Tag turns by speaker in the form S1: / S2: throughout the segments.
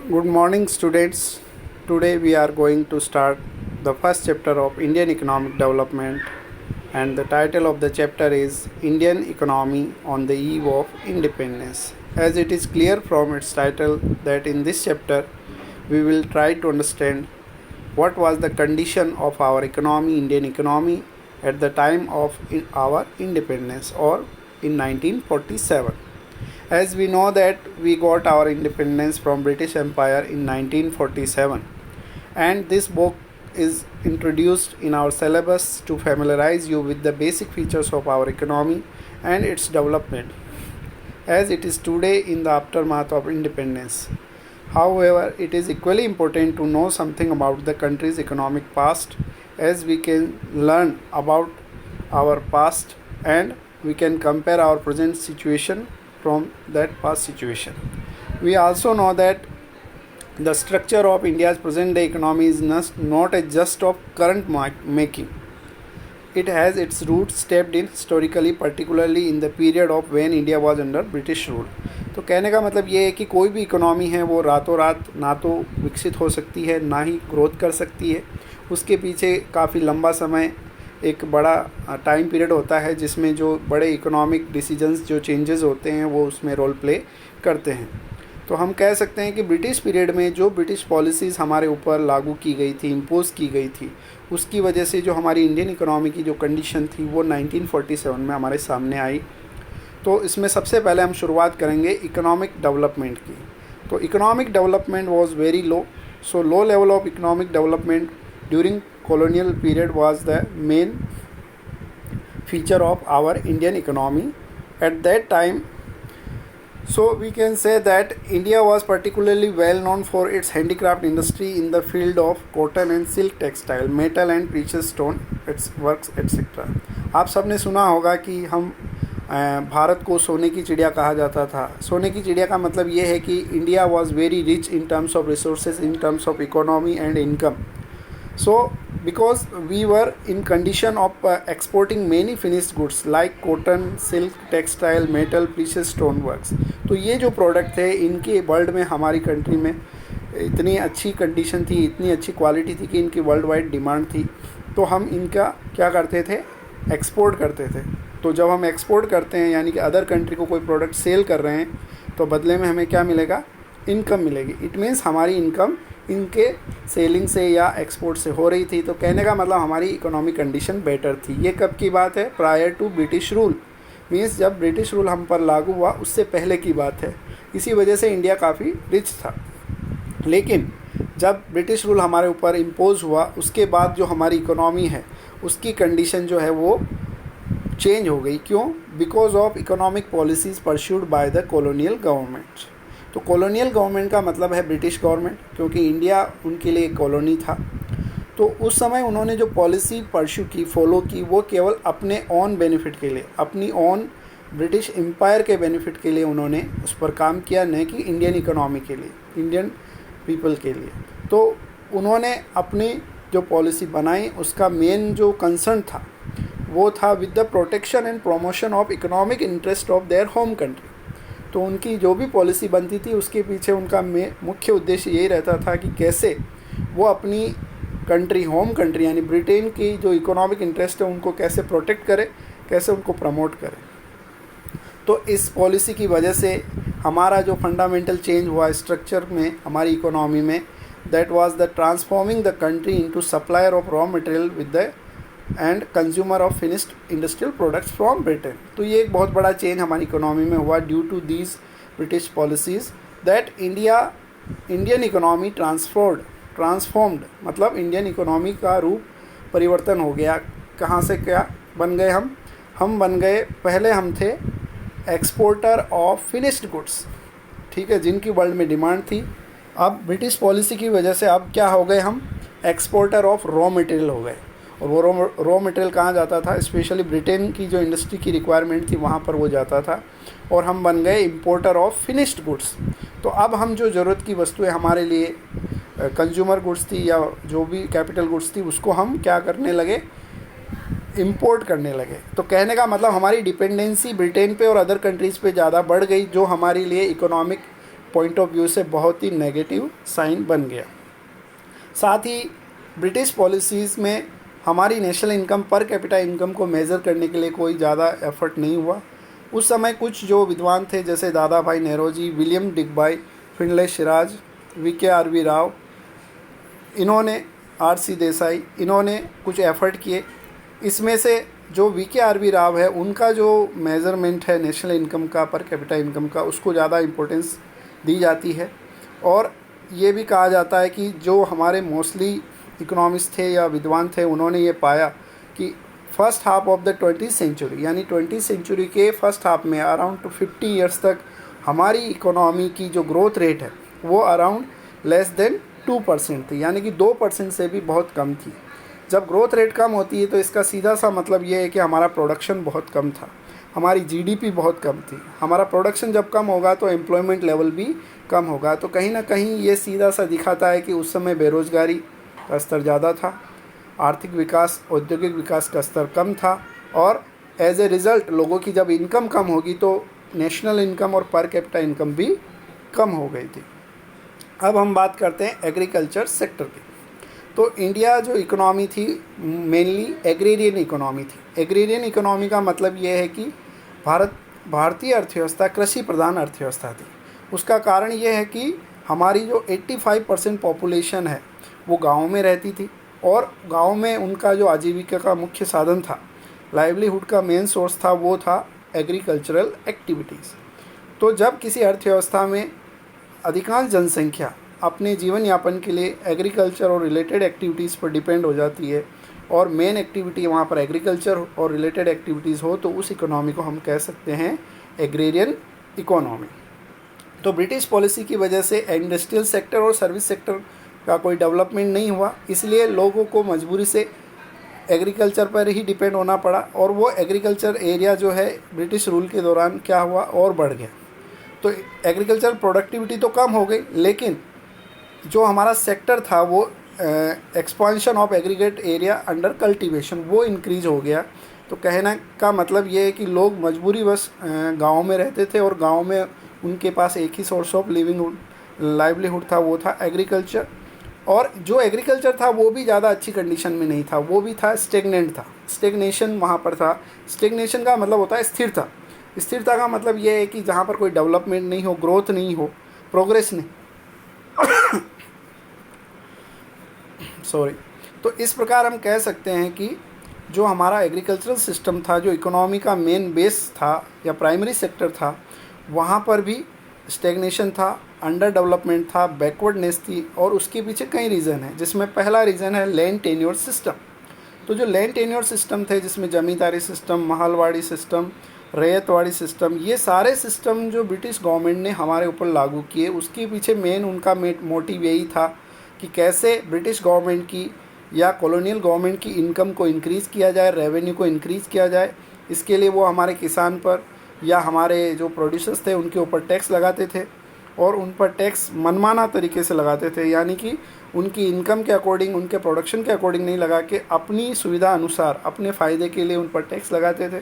S1: Good morning, students. Today we are going to start the first chapter of Indian economic development, and the title of the chapter is Indian Economy on the Eve of Independence. As it is clear from its title that in this chapter we will try to understand what was the condition of our economy, Indian economy, at the time of our independence or in 1947. As we know that we got our independence from British Empire in 1947, and this book is introduced in our syllabus to familiarize you with the basic features of our economy and its development as it is today in the aftermath of independence. However, it is equally important to know something about the country's economic past, as we can learn about our past and we can compare our present situation from that past situation. We also know that the structure of India's present day economy is not a just of current making. It has its roots stepped in historically, particularly in the period of when India was under British rule. तो कहने का मतलब ये है कि कोई भी economy है वो रातों रात ना तो विकसित हो सकती है ना ही ग्रोथ कर सकती है. उसके पीछे काफ़ी लंबा समय एक बड़ा टाइम पीरियड होता है जिसमें जो बड़े इकोनॉमिक डिसीजंस जो चेंजेस होते हैं वो उसमें रोल प्ले करते हैं. तो हम कह सकते हैं कि ब्रिटिश पीरियड में जो ब्रिटिश पॉलिसीज़ हमारे ऊपर लागू की गई थी, इम्पोज की गई थी, उसकी वजह से जो हमारी इंडियन इकोनॉमी की जो कंडीशन थी वो 1947 में हमारे सामने आई. तो इसमें सबसे पहले हम शुरुआत करेंगे इकोनॉमिक डेवलपमेंट की. तो economic development was very low. So low level of economic development during colonial period was the main feature of our Indian economy at that time. So we can say that India was particularly well known for its handicraft industry in the field of cotton and silk textile, metal and precious stone, its works etc. आप सबने सुना होगा कि हम भारत को सोने की चिड़िया कहा जाता था. सोने की चिड़िया का मतलब ये है कि India was very rich in terms of resources, in terms of economy and income. So because we were in condition of exporting many finished goods like cotton, silk, textile, metal, precious stone works. तो ये जो product थे इनके world में हमारी country में इतनी अच्छी कंडीशन थी, इतनी अच्छी क्वालिटी थी कि इनकी वर्ल्ड वाइड डिमांड थी. तो हम इनका क्या करते थे, एक्सपोर्ट करते थे. तो जब हम एक्सपोर्ट करते हैं यानी कि अदर कंट्री को कोई प्रोडक्ट सेल कर रहे हैं तो बदले में हमें क्या मिलेगा, इनकम मिलेगी. इट मीन्स हमारी इनकम इनके सेलिंग से या एक्सपोर्ट से हो रही थी. तो कहने का मतलब हमारी इकोनॉमिक कंडीशन बेटर थी. ये कब की बात है, prior to British rule. Means जब ब्रिटिश रूल हम पर लागू हुआ उससे पहले की बात है. इसी वजह से इंडिया काफ़ी रिच था. लेकिन जब ब्रिटिश रूल हमारे ऊपर इम्पोज हुआ उसके बाद जो हमारी इकोनॉमी है उसकी कंडीशन जो है वो चेंज हो गई. क्यों? Because of economic policies pursued by the colonial government. तो कॉलोनियल गवर्नमेंट का मतलब है ब्रिटिश गवर्नमेंट, क्योंकि इंडिया उनके लिए एक कॉलोनी था. तो उस समय उन्होंने जो पॉलिसी परस्यू की, फॉलो की, वो केवल अपने ऑन बेनिफिट के लिए, अपनी ऑन ब्रिटिश एम्पायर के बेनिफिट के लिए उन्होंने उस पर काम किया, न कि इंडियन इकोनॉमी के लिए, इंडियन पीपल के लिए. तो उन्होंने अपनी जो पॉलिसी बनाई उसका मेन जो कंसर्न था वो था with the protection and promotion of economic interest of their home country. तो उनकी जो भी पॉलिसी बनती थी उसके पीछे उनका मुख्य उद्देश्य यही रहता था कि कैसे वो अपनी कंट्री, होम कंट्री यानी ब्रिटेन की जो इकोनॉमिक इंटरेस्ट है उनको कैसे प्रोटेक्ट करे, कैसे उनको प्रमोट करे. तो इस पॉलिसी की वजह से हमारा जो फंडामेंटल चेंज हुआ स्ट्रक्चर में हमारी इकोनॉमी में, that was the transforming the country into supplier of raw material with the end consumer of finished industrial products from Britain. तो ये एक बहुत बड़ा चेंज हमारी इकोनॉमी में हुआ due to these British policies that Indian economy transformed. मतलब Indian economy का रूप परिवर्तन हो गया. कहाँ से क्या बन गए हम बन गए, पहले हम थे एक्सपोर्टर ऑफ फिनिश्ड गुड्स, ठीक है, जिनकी वर्ल्ड में डिमांड थी. अब ब्रिटिश पॉलिसी की वजह से अब क्या हो गए, हम एक्सपोर्टर ऑफ रॉ मटेरियल हो गए. और वो रॉ मटेरियल कहाँ जाता था, स्पेशली ब्रिटेन की जो इंडस्ट्री की रिक्वायरमेंट थी वहाँ पर वो जाता था. और हम बन गए इम्पोर्टर ऑफ फिनिश्ड गुड्स. तो अब हम जो ज़रूरत की वस्तुएं हमारे लिए कंज्यूमर गुड्स थी या जो भी कैपिटल गुड्स थी उसको हम क्या करने लगे, इंपोर्ट करने लगे। तो कहने का मतलब हमारी डिपेंडेंसी ब्रिटेन पे और अदर कंट्रीज़ पे ज़्यादा बढ़ गई, जो हमारे लिए इकोनॉमिक पॉइंट ऑफ व्यू से बहुत ही नेगेटिव साइन बन गया। साथ ही ब्रिटिश पॉलिसीज़ में हमारी national income per capita income को मेज़र करने के लिए कोई ज़्यादा एफर्ट नहीं हुआ। उस समय कुछ जो विद्वान थे जैसे Dadabhai Naoroji, William Digby, Findlay Shirras, VKRV Rao, इन्होंने RC देसाई, इन्होंने कुछ एफ़र्ट किए। इसमें से जो VKRV राव है उनका जो मेज़रमेंट है नेशनल इनकम का, पर कैपिटा इनकम का, उसको ज़्यादा इम्पोर्टेंस दी जाती है। और ये भी कहा जाता है कि जो हमारे मोस्टली इकोनॉमिस्ट थे या विद्वान थे उन्होंने ये पाया कि first half of the 20th century, यानी 20th सेंचुरी के फर्स्ट हाफ में अराउंड 50 ईयर्स तक हमारी इकोनॉमी की जो ग्रोथ रेट है वो अराउंड लेस देन 2% थी, यानी कि 2% से भी बहुत कम थी। जब ग्रोथ रेट कम होती है तो इसका सीधा सा मतलब ये है कि हमारा प्रोडक्शन बहुत कम था, हमारी GDP बहुत कम थी। हमारा प्रोडक्शन जब कम होगा तो एम्प्लॉयमेंट लेवल भी कम होगा। तो कहीं ना कहीं ये सीधा सा दिखाता है कि उस समय बेरोज़गारी का स्तर ज़्यादा था, आर्थिक विकास, औद्योगिक विकास का स्तर कम था, और एज ए रिज़ल्ट लोगों की जब इनकम कम होगी तो नेशनल इनकम और पर कैपिटा इनकम भी कम हो गई थी। अब हम बात करते हैं एग्रीकल्चर सेक्टर की। तो इंडिया जो इकोनॉमी थी मेनली एग्रेरियन इकोनॉमी थी। एग्रेरियन इकोनॉमी का मतलब ये है कि भारतीय अर्थव्यवस्था कृषि प्रधान अर्थव्यवस्था थी। उसका कारण ये है कि हमारी जो 85% पॉपुलेशन है वो गाँव में रहती थी, और गाँव में उनका जो आजीविका का मुख्य साधन था, लाइवलीहुड का मेन सोर्स था, वो था एग्रीकल्चरल एक्टिविटीज़। तो जब किसी अर्थव्यवस्था में अधिकांश जनसंख्या अपने जीवन यापन के लिए एग्रीकल्चर और रिलेटेड एक्टिविटीज़ पर डिपेंड हो जाती है, और मेन एक्टिविटी वहाँ पर एग्रीकल्चर और रिलेटेड एक्टिविटीज़ हो, तो उस इकोनॉमी को हम कह सकते हैं एग्रेरियन इकोनॉमी। तो ब्रिटिश पॉलिसी की वजह से इंडस्ट्रियल सेक्टर और सर्विस सेक्टर का कोई डेवलपमेंट नहीं हुआ, इसलिए लोगों को मजबूरी से एग्रीकल्चर पर ही डिपेंड होना पड़ा, और वो एग्रीकल्चर एरिया जो है ब्रिटिश रूल के दौरान क्या हुआ और बढ़ गया। तो एग्रीकल्चर प्रोडक्टिविटी तो कम हो गई, लेकिन जो हमारा सेक्टर था वो expansion of aggregate area under cultivation वो इंक्रीज़ हो गया। तो कहने का मतलब ये है कि लोग मजबूरीवश गाँव में रहते थे, और गाँव में उनके पास एक ही सोर्स ऑफ लाइवलीहुड था, वो था एग्रीकल्चर। और जो एग्रीकल्चर था वो भी ज़्यादा अच्छी कंडीशन में नहीं था, वो भी था स्टेगनेंट था, स्टेगनेशन वहाँ पर था। स्टेगनेशन का मतलब होता है स्थिरता। स्थिरता का मतलब ये है कि जहाँ पर कोई डेवलपमेंट नहीं हो, ग्रोथ नहीं हो, प्रोग्रेस नहीं सॉरी। तो इस प्रकार हम कह सकते हैं कि जो हमारा एग्रीकल्चरल सिस्टम था, जो इकोनॉमी का मेन बेस था या प्राइमरी सेक्टर था, वहाँ पर भी स्टेगनेशन था, अंडर डेवलपमेंट था, बैकवर्डनेस थी, और उसके पीछे कई रीज़न हैं, जिसमें पहला रीज़न है लैंड टेन्योर सिस्टम। तो जो लैंड टेन्योर सिस्टम थे, जिसमें zamindari system, mahalwari system, ryotwari system, ये सारे सिस्टम जो ब्रिटिश गवर्नमेंट ने हमारे ऊपर लागू किए, उसके पीछे मेन उनका मोटिव यही था कि कैसे ब्रिटिश गवर्नमेंट की या कॉलोनियल गवर्नमेंट की इनकम को इंक्रीज़ किया जाए, रेवेन्यू को इंक्रीज़ किया जाए। इसके लिए वो हमारे किसान पर या हमारे जो प्रोड्यूसर्स थे उनके ऊपर टैक्स लगाते थे, और उन पर टैक्स मनमाना तरीके से लगाते थे, यानी कि उनकी इनकम के अकॉर्डिंग, उनके प्रोडक्शन के अकॉर्डिंग नहीं लगा के अपनी सुविधा अनुसार, अपने फ़ायदे के लिए उन पर टैक्स लगाते थे।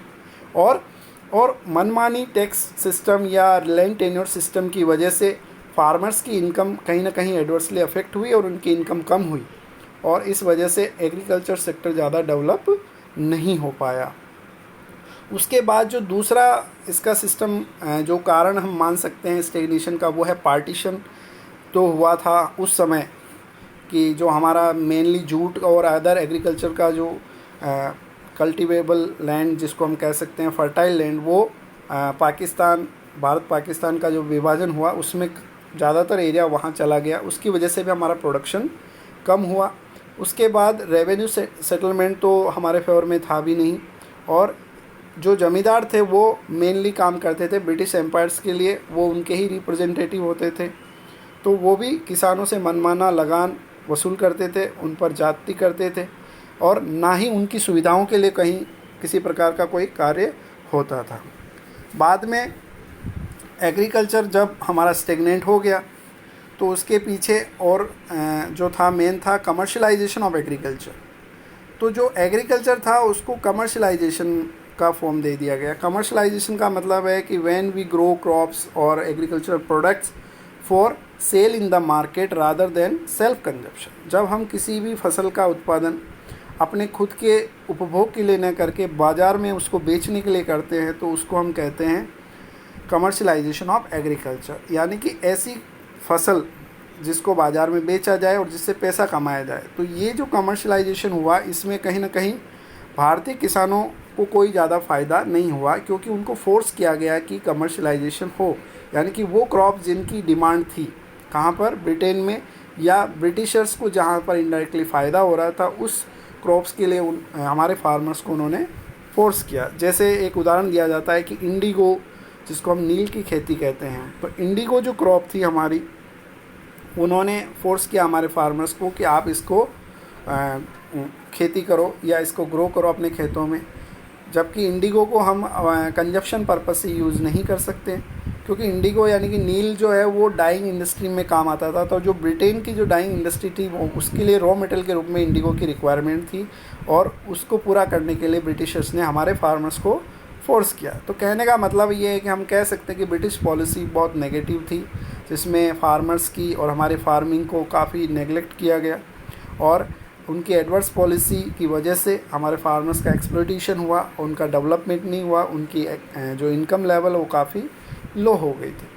S1: और मनमानी टैक्स सिस्टम या लैंड टेन्योर सिस्टम की वजह से फार्मर्स की इनकम कहीं ना कहीं एडवर्सली अफेक्ट हुई, और उनकी इनकम कम हुई, और इस वजह से एग्रीकल्चर सेक्टर ज़्यादा डेवलप नहीं हो पाया। उसके बाद जो दूसरा इसका सिस्टम जो कारण हम मान सकते हैं स्टेगनेशन का, वो है पार्टीशन। तो हुआ था उस समय कि जो हमारा मेनली जूट और अदर एग्रीकल्चर का जो कल्टिवेबल लैंड, जिसको हम कह सकते हैं फर्टाइल लैंड, वो भारत पाकिस्तान का जो विभाजन हुआ उसमें ज़्यादातर एरिया वहाँ चला गया। उसकी वजह से भी हमारा प्रोडक्शन कम हुआ। उसके बाद रेवेन्यू सेटलमेंट तो हमारे फेवर में था भी नहीं, और जो ज़मींदार थे वो मेनली काम करते थे ब्रिटिश एम्पायर्स के लिए, वो उनके ही रिप्रेजेंटेटिव होते थे। तो वो भी किसानों से मनमाना लगान वसूल करते थे, उन पर जाति करते थे, और ना ही उनकी सुविधाओं के लिए कहीं किसी प्रकार का कोई कार्य होता था। बाद में एग्रीकल्चर जब हमारा स्टेगनेंट हो गया तो उसके पीछे और जो था मेन था कमर्शलाइजेशन ऑफ एग्रीकल्चर। तो जो एग्रीकल्चर था उसको कमर्शलाइजेशन का फॉर्म दे दिया गया। कमर्शलाइजेशन का मतलब है कि व्हेन वी ग्रो क्रॉप्स और agricultural products for sale in the market rather than self consumption. जब हम किसी भी फसल का उत्पादन अपने खुद के उपभोग के लिए न करके बाज़ार में उसको बेचने के लिए करते हैं तो उसको हम कहते हैं कमर्शलाइजेशन ऑफ एग्रीकल्चर, यानी कि ऐसी फसल जिसको बाज़ार में बेचा जाए और जिससे पैसा कमाया जाए। तो ये जो कमर्शलाइजेशन हुआ इसमें कहीं ना कहीं भारतीय किसानों को कोई ज़्यादा फ़ायदा नहीं हुआ, क्योंकि उनको फोर्स किया गया कि कमर्शलाइजेशन हो, यानी कि वो क्रॉप जिनकी डिमांड थी कहाँ पर, ब्रिटेन में, या ब्रिटिशर्स को जहाँ पर इनडायरेक्टली फ़ायदा हो रहा था उस क्रॉप्स के लिए हमारे फार्मर्स को उन्होंने फोर्स किया। जैसे एक उदाहरण दिया जाता है कि इंडिगो, जिसको हम नील की खेती कहते हैं, तो इंडिगो जो क्रॉप थी हमारी, उन्होंने फोर्स किया हमारे फार्मर्स को कि आप इसको खेती करो या इसको ग्रो करो अपने खेतों में। जबकि इंडिगो को हम कंजप्शन पर्पस से यूज़ नहीं कर सकते, क्योंकि इंडिगो यानी कि नील जो है वो डाइंग इंडस्ट्री में काम आता था। तो जो ब्रिटेन की जो डाइंग इंडस्ट्री थी वो उसके लिए रॉ मटेरियल के रूप में इंडिगो की रिक्वायरमेंट थी, और उसको पूरा करने के लिए ब्रिटिशर्स ने हमारे फार्मर्स को फोर्स किया। तो कहने का मतलब ये है कि हम कह सकते हैं कि ब्रिटिश पॉलिसी बहुत नेगेटिव थी, जिसमें फार्मर्स की और हमारे फार्मिंग को काफ़ी नेगलेक्ट किया गया, और उनकी एडवर्स पॉलिसी की वजह से हमारे फार्मर्स का एक्सप्लॉयटेशन हुआ, उनका डेवलपमेंट नहीं हुआ, उनकी जो इनकम लेवल वो काफ़ी लो हो गई थी।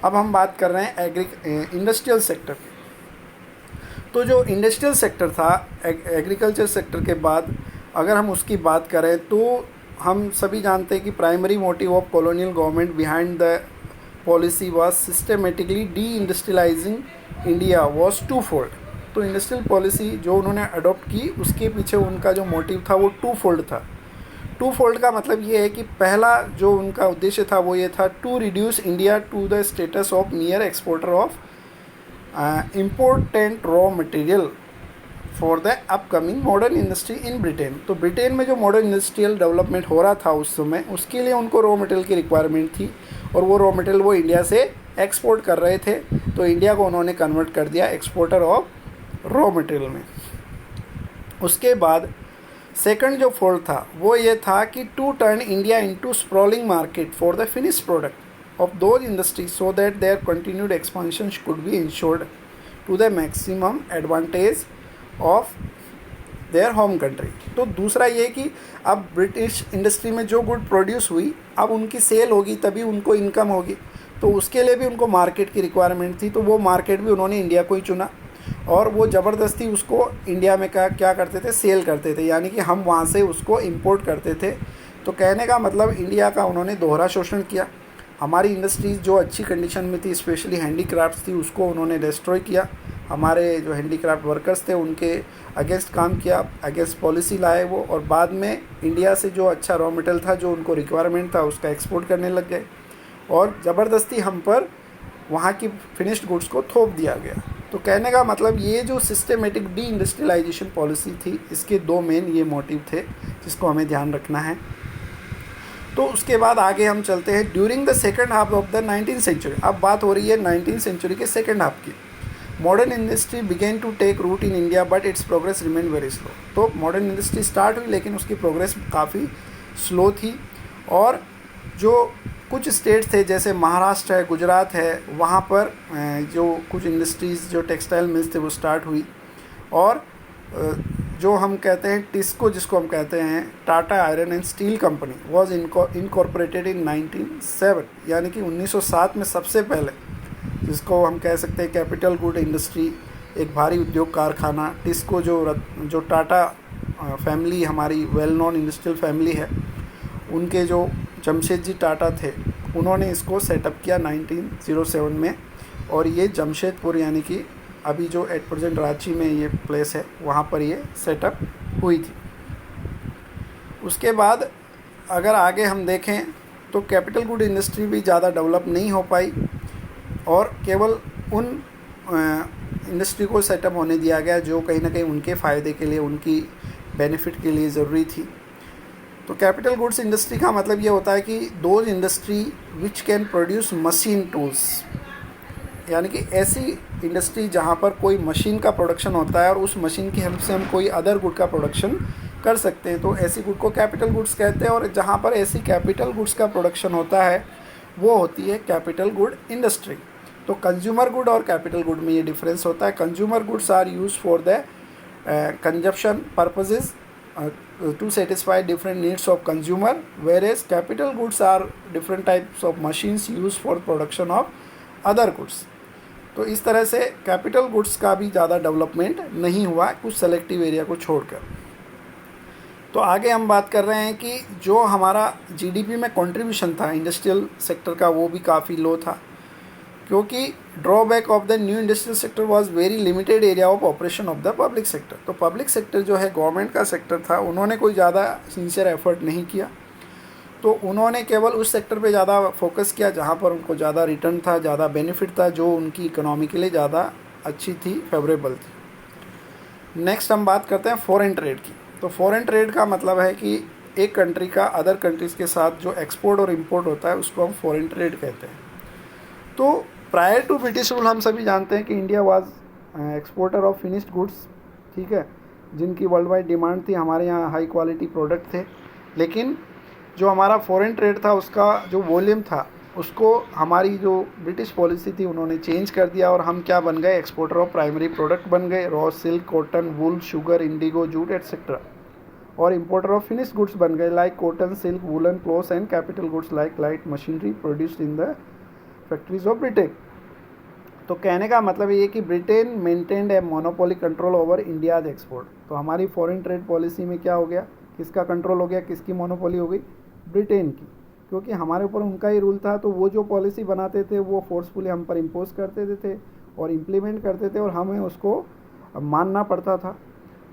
S1: अब हम बात कर रहे हैं इंडस्ट्रियल सेक्टर की। तो जो इंडस्ट्रियल सेक्टर था एग्रीकल्चर सेक्टर के बाद, अगर हम उसकी बात करें तो हम सभी जानते हैं कि primary motive of colonial government behind the policy was systematically deindustrializing India was twofold. तो इंडस्ट्रियल पॉलिसी जो उन्होंने अडॉप्ट की उसके पीछे उनका जो मोटिव था वो टू फोल्ड था। टू फोल्ड का मतलब ये है कि पहला जो उनका उद्देश्य था वो ये था to reduce India to the status of near exporter of important raw material for the upcoming modern industry in Britain. तो ब्रिटेन में जो मॉडर्न इंडस्ट्रियल डेवलपमेंट हो रहा था उस समय, उसके लिए उनको रॉ मटेरियल की रिक्वायरमेंट थी, और वो रॉ मटेरियल वो इंडिया से एक्सपोर्ट कर रहे थे। तो इंडिया को उन्होंने कन्वर्ट कर दिया एक्सपोर्टर ऑफ रॉ मटेरियल में। उसके बाद सेकंड जो फोल्ड था वो ये था कि to turn India into sprawling market for the finish product of those industries so that their continued expansion could be ensured to the maximum advantage of their home country. तो दूसरा ये कि अब ब्रिटिश इंडस्ट्री में जो good produce हुई अब उनकी सेल होगी तभी उनको इनकम होगी, तो उसके लिए भी उनको मार्केट की रिक्वायरमेंट थी। तो वो मार्केट भी उन्होंने इंडिया को ही चुना, और वो ज़बरदस्ती उसको इंडिया में क्या करते थे, सेल करते थे, यानी कि हम वहाँ से उसको इंपोर्ट करते थे। तो कहने का मतलब इंडिया का उन्होंने दोहरा शोषण किया। हमारी इंडस्ट्रीज़ जो अच्छी कंडीशन में थी, स्पेशली हैंडीक्राफ्ट्स थी, उसको उन्होंने डिस्ट्रॉय किया। हमारे जो हैंडीक्राफ्ट वर्कर्स थे उनके अगेंस्ट काम किया, अगेंस्ट पॉलिसी लाए वो, और बाद में इंडिया से जो अच्छा रॉ मटेरियल था जो उनको रिक्वायरमेंट था उसका एक्सपोर्ट करने लग गए, और ज़बरदस्ती हम पर वहाँ की फिनिश्ड गुड्स को थोप दिया गया। तो कहने का मतलब ये जो सिस्टमेटिक डी इंडस्ट्रियलाइजेशन पॉलिसी थी, इसके दो मेन ये मोटिव थे जिसको हमें ध्यान रखना है। तो उसके बाद आगे हम चलते हैं during the second half of the 19th century. अब बात हो रही है 19th सेंचुरी के सेकेंड हाफ की। Modern industry began to take root in India but its progress remain very slow. तो मॉडर्न इंडस्ट्री स्टार्ट हुई लेकिन उसकी प्रोग्रेस काफ़ी स्लो थी, और जो कुछ स्टेट्स थे जैसे महाराष्ट्र है, गुजरात है, वहाँ पर जो कुछ इंडस्ट्रीज़ जो टेक्सटाइल मिल्स थे वो स्टार्ट हुई, और जो हम कहते हैं टिस्को, जिसको हम कहते हैं Tata iron and steel company, was incorporated in 1907, यानी कि 1907 में सबसे पहले, जिसको हम कह सकते हैं कैपिटल गुड इंडस्ट्री, एक भारी उद्योग कारखाना टिस्को, जो टाटा फैमिली हमारी वेल नोन इंडस्ट्रियल फैमिली है, उनके जो जमशेदजी टाटा थे उन्होंने इसको सेटअप किया 1907 में, और ये जमशेदपुर यानी कि अभी जो एट प्रेजेंट रांची में ये प्लेस है वहाँ पर ये सेटअप हुई थी। उसके बाद अगर आगे हम देखें तो कैपिटल गुड इंडस्ट्री भी ज़्यादा डेवलप नहीं हो पाई, और केवल उन इंडस्ट्री को सेटअप होने दिया गया जो कहीं ना कहीं उनके फ़ायदे के लिए, उनकी बेनिफिट के लिए ज़रूरी थी। तो कैपिटल गुड्स इंडस्ट्री का मतलब ये होता है कि those industry which can produce machine tools, यानी कि ऐसी इंडस्ट्री जहाँ पर कोई मशीन का प्रोडक्शन होता है और उस मशीन की हेल्प से हम कोई अदर गुड का प्रोडक्शन कर सकते हैं, तो ऐसी गुड को कैपिटल गुड्स कहते हैं। और जहाँ पर ऐसी कैपिटल गुड्स का प्रोडक्शन होता है वो होती है कैपिटल गुड इंडस्ट्री। तो कंज्यूमर गुड और कैपिटल गुड में ये डिफरेंस होता है. Consumer goods are use for the consumption purposes to satisfy different needs of consumer, whereas capital goods are different types of machines used for production of other goods. तो इस तरह से capital goods का भी ज़्यादा development नहीं हुआ कुछ सेलेक्टिव एरिया को छोड़कर. तो आगे हम बात कर रहे हैं कि जो हमारा जीडीपी में कंट्रीब्यूशन था इंडस्ट्रियल सेक्टर का वो भी काफ़ी लो था, क्योंकि drawback of the new industrial sector was very limited area of operation of the public sector. तो पब्लिक सेक्टर जो है गवर्नमेंट का सेक्टर था, उन्होंने कोई ज़्यादा सिंसियर एफर्ट नहीं किया. तो उन्होंने केवल उस सेक्टर पे ज़्यादा फोकस किया जहाँ पर उनको ज़्यादा रिटर्न था, ज़्यादा बेनिफिट था, जो उनकी इकोनॉमी के लिए ज़्यादा अच्छी थी, फेवरेबल थी. नेक्स्ट हम बात करते हैं फॉरेन ट्रेड की. तो फॉरेन ट्रेड का मतलब है कि एक कंट्री का अदर कंट्रीज़ के साथ जो एक्सपोर्ट और इम्पोर्ट होता है उसको हम फॉरेन ट्रेड कहते हैं. तो प्रायर टू ब्रिटिश रूल हम सभी जानते हैं कि India was exporter of finished goods, ठीक है, जिनकी वर्ल्ड वाइड डिमांड थी. हमारे यहाँ हाई क्वालिटी प्रोडक्ट थे, लेकिन जो हमारा फॉरेन ट्रेड था उसका जो वॉल्यूम था उसको हमारी जो ब्रिटिश पॉलिसी थी उन्होंने चेंज कर दिया और हम क्या बन गए, एक्सपोर्टर ऑफ प्राइमरी प्रोडक्ट बन गए. रॉ सिल्क, कॉटन, वूल, शुगर, इंडिगो, जूट एट्सेट्रा. और इम्पोर्टर ऑफ फिनिश्ड गुड्स बन गए like cotton, silk, woollen clothes and capital goods like light machinery produced in the factories of Britain. तो कहने का मतलब ये कि Britain maintained a monopoly control over India's export. तो हमारी फॉरेन ट्रेड पॉलिसी में क्या हो गया, किसका कंट्रोल हो गया, किसकी मोनोपोली हो गई, ब्रिटेन की, क्योंकि हमारे ऊपर उनका ही रूल था. तो वो जो पॉलिसी बनाते थे वो फोर्सफुली हम पर इम्पोज करते थे और इम्प्लीमेंट करते थे और हमें उसको मानना पड़ता था.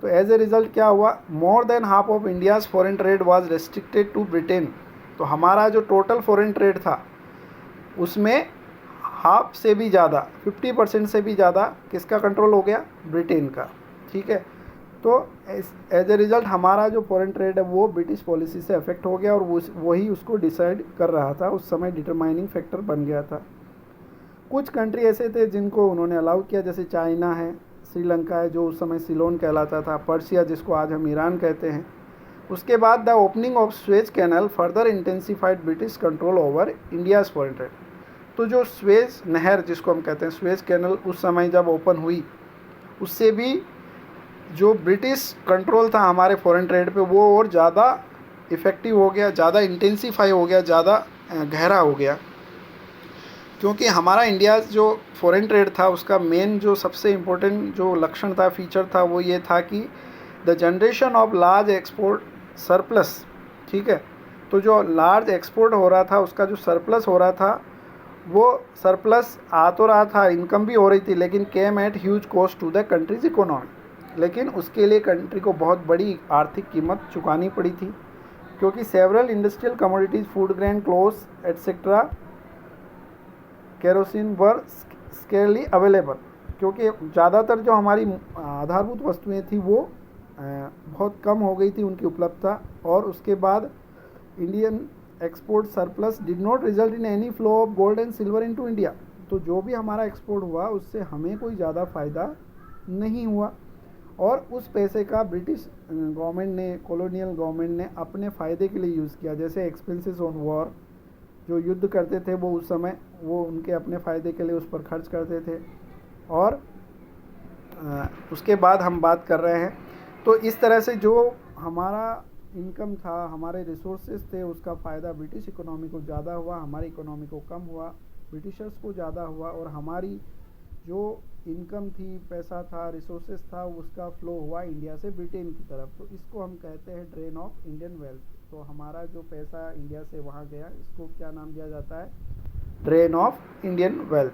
S1: तो एज ए रिज़ल्ट क्या हुआ, more than half of India's foreign trade was restricted to Britain. तो हमारा जो टोटल फॉरेन ट्रेड था उसमें हाफ से भी ज़्यादा, 50% से भी ज़्यादा किसका कंट्रोल हो गया, ब्रिटेन का, ठीक है. तो एज ए रिज़ल्ट हमारा जो फॉरेन ट्रेड है वो ब्रिटिश पॉलिसी से अफेक्ट हो गया और वही उसको डिसाइड कर रहा था, उस समय डिटरमाइनिंग फैक्टर बन गया था. कुछ कंट्री ऐसे थे जिनको उन्होंने अलाउ किया, जैसे चाइना है, श्रीलंका है जो उस समय सिलोन कहलाता था, पर्सिया जिसको आज हम ईरान कहते हैं. उसके बाद the opening of Suez canal further intensified British control over India's foreign trade. तो जो स्वेज नहर जिसको हम कहते हैं, स्वेज कैनल उस समय जब ओपन हुई, उससे भी जो ब्रिटिश कंट्रोल था हमारे फॉरेन ट्रेड पे वो और ज़्यादा इफ़ेक्टिव हो गया, ज़्यादा इंटेंसिफाई हो गया, ज़्यादा गहरा हो गया. क्योंकि हमारा इंडिया जो फॉरेन ट्रेड था उसका मेन जो सबसे इम्पोर्टेंट जो लक्षण था, फीचर था, वो ये था कि the generation of large export surplus, ठीक है. तो जो लार्ज एक्सपोर्ट हो रहा था उसका जो सरप्लस हो रहा था, वो सरप्लस आ तो रहा था, इनकम भी हो रही थी, लेकिन came at huge cost to the country's economy. लेकिन उसके लिए कंट्री को बहुत बड़ी आर्थिक कीमत चुकानी पड़ी थी, क्योंकि several industrial commodities, food grain, clothes etcetera, kerosene were scarcely available. क्योंकि ज़्यादातर जो हमारी आधारभूत वस्तुएं थी वो बहुत कम हो गई थी उनकी उपलब्धता. और उसके बाद Indian export surplus did not result in any flow of gold and silver into India. तो जो भी हमारा एक्सपोर्ट हुआ उससे हमें कोई ज़्यादा फ़ायदा नहीं हुआ और उस पैसे का ब्रिटिश गवर्नमेंट ने, कॉलोनियल गवर्नमेंट ने अपने फ़ायदे के लिए यूज़ किया. जैसे एक्सपेंसेस ऑन वॉर, जो युद्ध करते थे वो उस समय वो उनके अपने फ़ायदे के लिए उस पर खर्च करते थे. और उसके बाद हम बात कर रहे हैं, तो इस तरह से जो हमारा इनकम था, हमारे रिसोर्सेज थे, उसका फ़ायदा ब्रिटिश इकोनॉमी को ज़्यादा हुआ, हमारी इकोनॉमी को कम हुआ, ब्रिटिशर्स को ज़्यादा हुआ. और हमारी जो इनकम थी, पैसा था, रिसोर्सेज था, उसका फ्लो हुआ इंडिया से ब्रिटेन की तरफ. तो इसको हम कहते हैं ड्रेन ऑफ इंडियन वेल्थ. तो हमारा जो पैसा इंडिया से वहाँ गया, इसको क्या नाम दिया जाता है, drain of Indian wealth.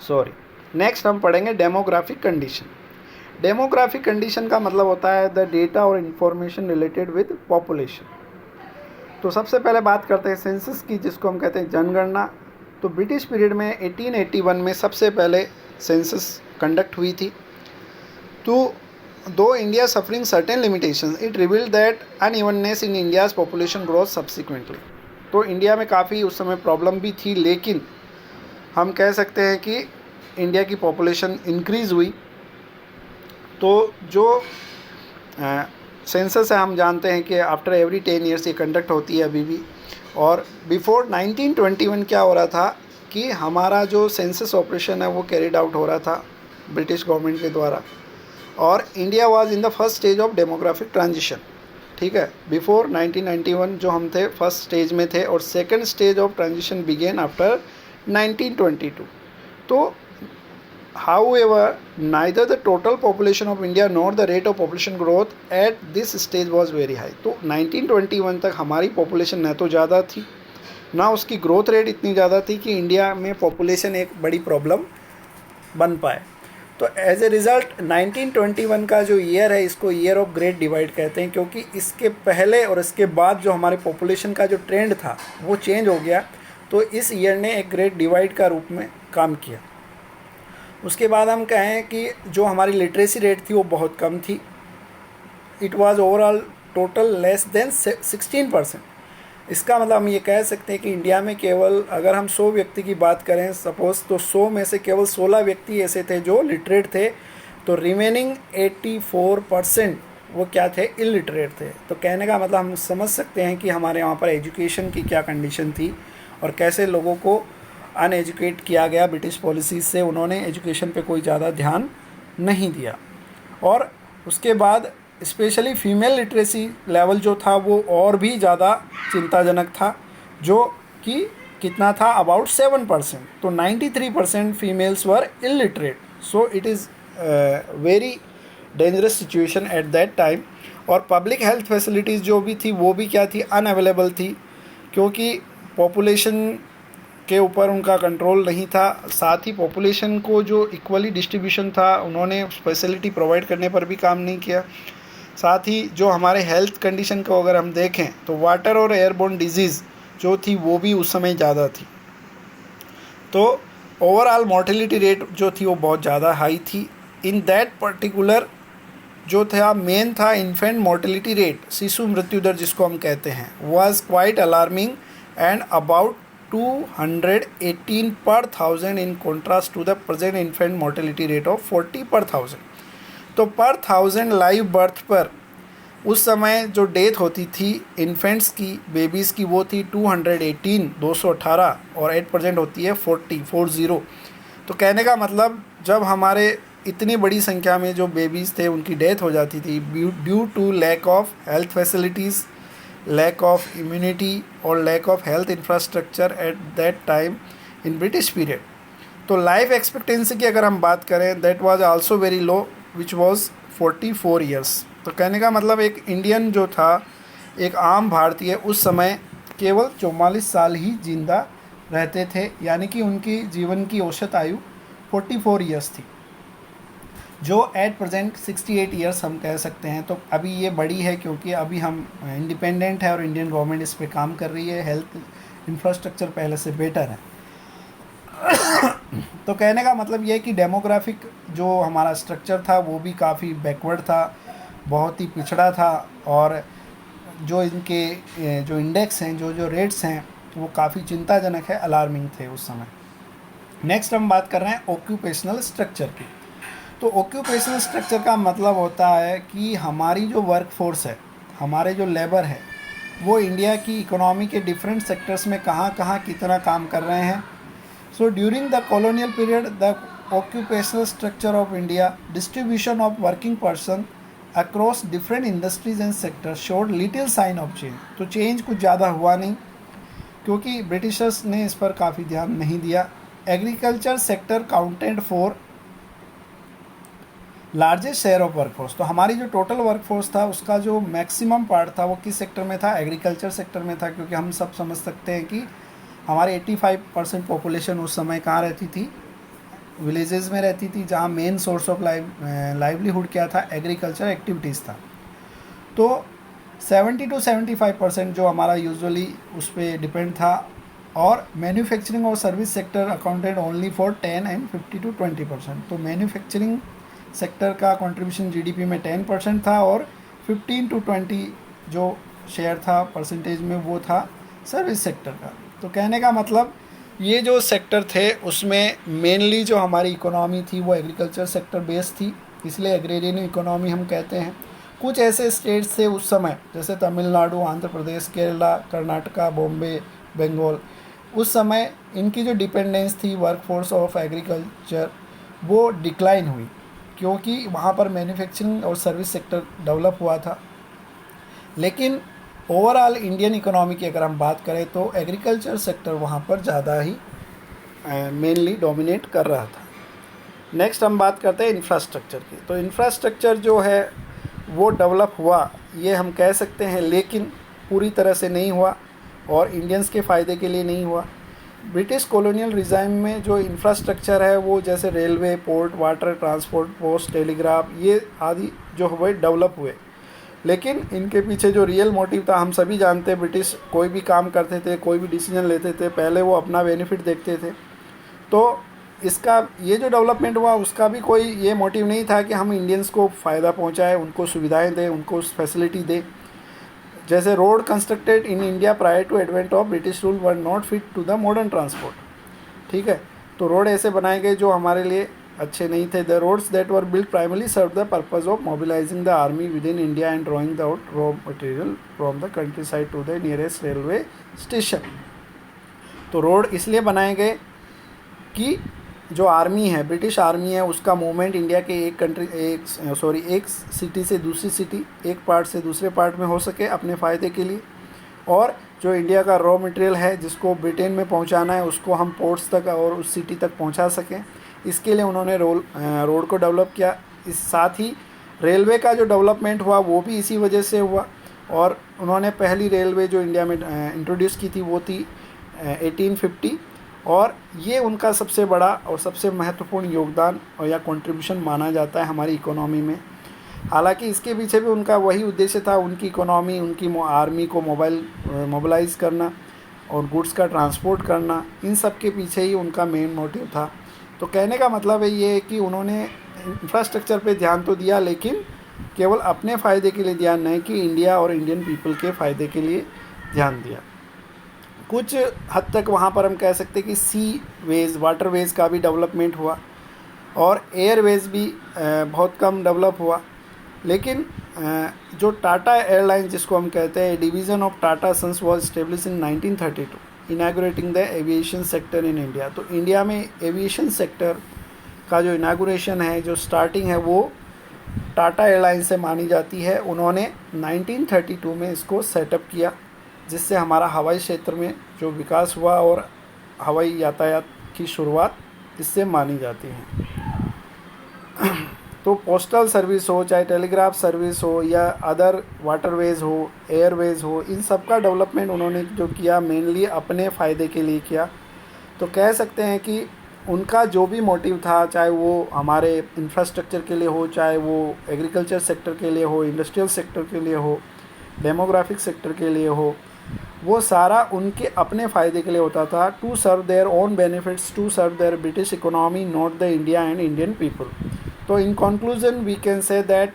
S1: Sorry. Next हम पढ़ेंगे डेमोग्राफिक कंडीशन. डेमोग्राफिक कंडीशन का मतलब होता है द डेटा और इंफॉर्मेशन रिलेटेड विद पॉपुलेशन. तो सबसे पहले बात करते हैं सेंसस की, जिसको हम कहते हैं जनगणना. तो ब्रिटिश पीरियड में 1881 में सबसे पहले सेंसस कंडक्ट हुई थी. तो दो India suffering certain limitations, it revealed that unevenness in India's population growth subsequently. तो इंडिया में काफ़ी उस समय प्रॉब्लम भी थी, लेकिन हम कह सकते हैं कि इंडिया की पॉपुलेशन इंक्रीज़ हुई. तो जो सेंसस है हम जानते हैं कि आफ्टर एवरी 10 ईयर्स ये कंडक्ट होती है अभी भी. और बिफोर 1921 क्या हो रहा था कि हमारा जो सेंसस ऑपरेशन है वो कैरिड आउट हो रहा था ब्रिटिश गवर्नमेंट के द्वारा, और India was in the first stage of demographic transition. ठीक है, बिफोर 1991 जो हम थे फर्स्ट स्टेज में थे, और second stage of transition began after 1922। तो however neither the total population of India nor the rate of population growth at this stage was very high। तो 1921 तक हमारी पॉपुलेशन न तो ज़्यादा थी ना उसकी ग्रोथ रेट इतनी ज़्यादा थी कि इंडिया में पॉपुलेशन एक बड़ी प्रॉब्लम बन पाए। तो एज ए रिज़ल्ट 1921 का जो ईयर है इसको ईयर ऑफ ग्रेट डिवाइड कहते हैं, क्योंकि इसके पहले और इसके बाद जो हमारे पॉपुलेशन का जो ट्रेंड था वो चेंज हो गया। तो इस ईयर ने एक ग्रेट डिवाइड का रूप में काम किया। उसके बाद हम कहें कि जो हमारी लिटरेसी रेट थी वो बहुत कम थी। It was overall total less than 16%। इसका मतलब हम ये कह सकते हैं कि इंडिया में केवल अगर हम 100 व्यक्ति की बात करें सपोज़, तो 100 में से केवल 16 व्यक्ति ऐसे थे जो लिटरेट थे, तो रिमेनिंग 84% वो क्या थे, इलिटरेट थे। तो कहने का मतलब हम समझ सकते हैं कि हमारे यहाँ पर एजुकेशन की क्या कंडीशन थी और कैसे लोगों को अनएजुकेट किया गया ब्रिटिश पॉलिसीज़ से। उन्होंने एजुकेशन पे कोई ज़्यादा ध्यान नहीं दिया। और उसके बाद स्पेशली फीमेल लिटरेसी लेवल जो था वो और भी ज़्यादा चिंताजनक था, जो कि कितना था, अबाउट 7%। तो 93% females were illiterate. So it is very dangerous situation at that time. और पब्लिक हेल्थ फैसिलिटीज़ जो भी थी वो भी क्या थी, अनअवेलेबल थी, क्योंकि पॉपुलेशन के ऊपर उनका कंट्रोल नहीं था। साथ ही पॉपुलेशन को जो इक्वली डिस्ट्रीब्यूशन था उन्होंने फैसिलिटी प्रोवाइड करने पर भी काम नहीं किया। साथ ही जो हमारे हेल्थ कंडीशन को अगर हम देखें तो वाटर और एयरबोर्न डिजीज़ जो थी वो भी उस समय ज़्यादा थी। तो ओवरऑल मोर्टेलिटी रेट जो थी वो बहुत ज़्यादा हाई थी। इन दैट पर्टिकुलर जो था मेन था इन्फेंट मोर्टेलिटी रेट, शिशु मृत्यु दर जिसको हम कहते हैं, was quite alarming and about 218 per 1000 in contrast to the present infant mortality rate of 40 per 1000। तो पर 1000 लाइव बर्थ पर उस समय जो डेथ होती थी इन्फेंट्स की, बेबीज़ की, वो थी 218 और 8% होती है 40। तो कहने का मतलब जब हमारे इतनी बड़ी संख्या में जो बेबीज़ थे उनकी डेथ हो जाती थी due to lack of health facilities, lack of immunity और lack of health infrastructure at that time in British period. तो लाइफ एक्सपेक्टेंसी की अगर हम बात करें that was also very low which was 44 years. तो कहने का मतलब एक इंडियन जो था, एक आम भारतीय उस समय केवल 44 साल ही जिंदा रहते थे, यानी कि उनकी जीवन की औसत आयु 44 ईयर्स थी, जो एट प्रेजेंट 68 ईयर्स हम कह सकते हैं। तो अभी ये बड़ी है क्योंकि अभी हम इंडिपेंडेंट है और इंडियन गवर्नमेंट इस पे काम कर रही है, हेल्थ इंफ्रास्ट्रक्चर पहले से बेटर है। तो कहने का मतलब ये है कि डेमोग्राफिक जो हमारा स्ट्रक्चर था वो भी काफ़ी बैकवर्ड था, बहुत ही पिछड़ा था, और जो इनके जो इंडेक्स हैं, जो रेट्स हैं वो काफ़ी चिंताजनक है, अलार्मिंग थे उस समय। नेक्स्ट हम बात कर रहे हैं ऑक्यूपेशनल स्ट्रक्चर की। तो ऑक्यूपेशनल स्ट्रक्चर का मतलब होता है कि हमारी जो वर्क फोर्स है, हमारे जो लेबर है, वो इंडिया की इकोनॉमी के डिफरेंट सेक्टर्स में कहाँ कितना काम कर रहे हैं। So during the colonial period the occupational structure of India, distribution of working person across different industries and sectors showed little sign of change. तो चेंज कुछ ज़्यादा हुआ नहीं क्योंकि ब्रिटिशर्स ने इस पर काफ़ी ध्यान नहीं दिया। Agriculture sector counted for largest share of workforce. तो हमारी जो टोटल वर्कफोर्स था उसका जो मैक्सिमम पार्ट था वो किस सेक्टर में था, एग्रीकल्चर सेक्टर में था, क्योंकि हम सब समझ सकते हैं कि हमारे 85% पॉपुलेशन उस समय कहाँ रहती थी, विलेजेस में रहती थी, जहाँ मेन सोर्स ऑफ लाइवलीहुड क्या था, एग्रीकल्चर एक्टिविटीज़ था। तो 70 to 75% जो हमारा यूजुअली उस पर डिपेंड था, और मैन्युफैक्चरिंग और service sector accounted only for 10 and 50 to 20%। तो मैन्युफैक्चरिंग सेक्टर का कंट्रीब्यूशन जीडीपी में 10% था, और 15 to 20 जो शेयर था परसेंटेज में वो था सर्विस सेक्टर का। तो कहने का मतलब ये जो सेक्टर थे उसमें मेनली जो हमारी इकोनॉमी थी वो एग्रीकल्चर सेक्टर बेस्ड थी, इसलिए एग्रेरियन इकोनॉमी हम कहते हैं। कुछ ऐसे स्टेट्स थे उस समय जैसे तमिलनाडु, आंध्र प्रदेश, केरला, कर्नाटका, बॉम्बे, बंगाल, उस समय इनकी जो डिपेंडेंस थी वर्कफोर्स ऑफ एग्रीकल्चर वो डिक्लाइन हुई, क्योंकि वहाँ पर मैन्युफैक्चरिंग और सर्विस सेक्टर डेवलप हुआ था। लेकिन ओवरऑल इंडियन इकोनॉमी की अगर हम बात करें तो एग्रीकल्चर सेक्टर वहाँ पर ज़्यादा ही मेनली डोमिनेट कर रहा था। नेक्स्ट हम बात करते हैं इंफ्रास्ट्रक्चर की। तो इंफ्रास्ट्रक्चर जो है वो डेवलप हुआ, ये हम कह सकते हैं, लेकिन पूरी तरह से नहीं हुआ और इंडियंस के फ़ायदे के लिए नहीं हुआ। ब्रिटिश कॉलोनियल रिजाइम में जो इंफ्रास्ट्रक्चर है वो जैसे railway, port, water transport, post, telegraph, ये आदि जो हुए डेवलप हुए। लेकिन इनके पीछे जो रियल मोटिव था हम सभी जानते हैं। ब्रिटिश कोई भी काम करते थे, कोई भी डिसीजन लेते थे, पहले वो अपना बेनिफिट देखते थे। तो इसका ये जो डेवलपमेंट हुआ उसका भी कोई ये मोटिव नहीं था कि हम इंडियंस को फ़ायदा पहुंचाएं, उनको सुविधाएं दें, उनको फैसिलिटी दें। जैसे road constructed in India prior to advent of British rule were not fit to the modern transport. ठीक है, तो रोड ऐसे बनाए गए जो हमारे लिए अच्छे नहीं थे। The roads that were built primarily serve the purpose of mobilising the army within India and drawing the out raw material from the countryside to the nearest railway station. तो road इसलिए बनाए गए कि जो army है, British army है, उसका movement India के एक सिटी से दूसरी सिटी, एक पार्ट से दूसरे पार्ट में हो सके अपने फ़ायदे के लिए। और जो इंडिया का रॉ मटेरियल है जिसको ब्रिटेन में पहुंचाना है उसको हम पोर्ट्स तक और उस सिटी तक पहुंचा सकें, इसके लिए उन्होंने रोड को डेवलप किया। इस साथ ही रेलवे का जो डेवलपमेंट हुआ वो भी इसी वजह से हुआ। और उन्होंने पहली रेलवे जो इंडिया में इंट्रोड्यूस की थी वो थी 1850, और ये उनका सबसे बड़ा और सबसे महत्वपूर्ण योगदान और या कंट्रीब्यूशन माना जाता है हमारी इकोनॉमी में। हालांकि इसके पीछे भी उनका वही उद्देश्य था, उनकी इकोनॉमी, उनकी आर्मी को मोबिलाइज करना और गुड्स का ट्रांसपोर्ट करना, इन सब के पीछे ही उनका मेन मोटिव था। तो कहने का मतलब है ये कि उन्होंने इंफ्रास्ट्रक्चर पे ध्यान तो दिया, लेकिन केवल अपने फ़ायदे के लिए ध्यान नहीं कि इंडिया और इंडियन पीपल के फ़ायदे के लिए ध्यान दिया। कुछ हद तक वहाँ पर हम कह सकते हैं कि सी वेज, वाटर वेज का भी डेवलपमेंट हुआ और एयरवेज भी बहुत कम डेवलप हुआ। लेकिन जो टाटा एयरलाइन जिसको हम कहते हैं, division of Tata Sons was establish in 1932, inaugurating the aviation sector in India. तो इंडिया में एविएशन सेक्टर का जो इनागुरेशन है, जो स्टार्टिंग है, वो टाटा एयरलाइन से मानी जाती है। उन्होंने 1932 में इसको सेटअप किया, जिससे हमारा हवाई क्षेत्र में जो विकास हुआ और हवाई यातायात की शुरुआत इससे मानी जाती है। तो पोस्टल सर्विस हो, चाहे टेलीग्राफ सर्विस हो या अदर वाटरवेज हो, एयरवेज हो, इन सब का डेवलपमेंट उन्होंने जो किया मेनली अपने फ़ायदे के लिए किया। तो कह सकते हैं कि उनका जो भी मोटिव था, चाहे वो हमारे इंफ्रास्ट्रक्चर के लिए हो, चाहे वो एग्रीकल्चर सेक्टर के लिए हो, इंडस्ट्रियल सेक्टर के लिए हो, डेमोग्राफिक सेक्टर के लिए हो, वो सारा उनके अपने फ़ायदे के लिए होता था। To serve their own benefits, to serve their British economy, not the India and Indian people. तो in conclusion we can say that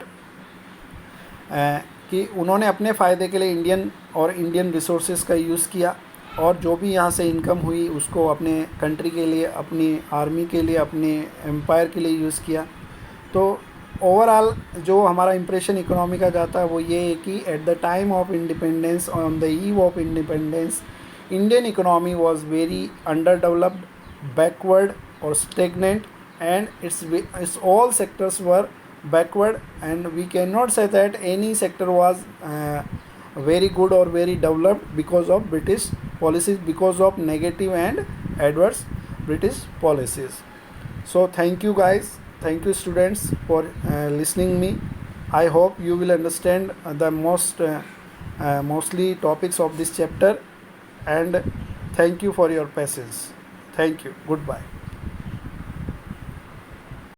S1: कि उन्होंने अपने फ़ायदे के लिए इंडियन और इंडियन रिसोर्सेज का यूज़ किया, और जो भी यहाँ से इनकम हुई उसको अपने कंट्री के लिए, अपनी आर्मी के लिए, अपने एम्पायर के लिए यूज़ किया। तो ओवरऑल जो हमारा इम्प्रेशन इकोनॉमी का जाता है वो ये है कि at the time of independence, on the eve of independence, Indian economy was very under developed, backward और stagnant, and its all sectors were backward, and we cannot say that any sector was very good or very developed because of British policies, because of negative and adverse British policies. So thank you guys, thank you students for listening me. I hope you will understand the mostly topics of this chapter, and thank you for your patience. Thank you. Goodbye.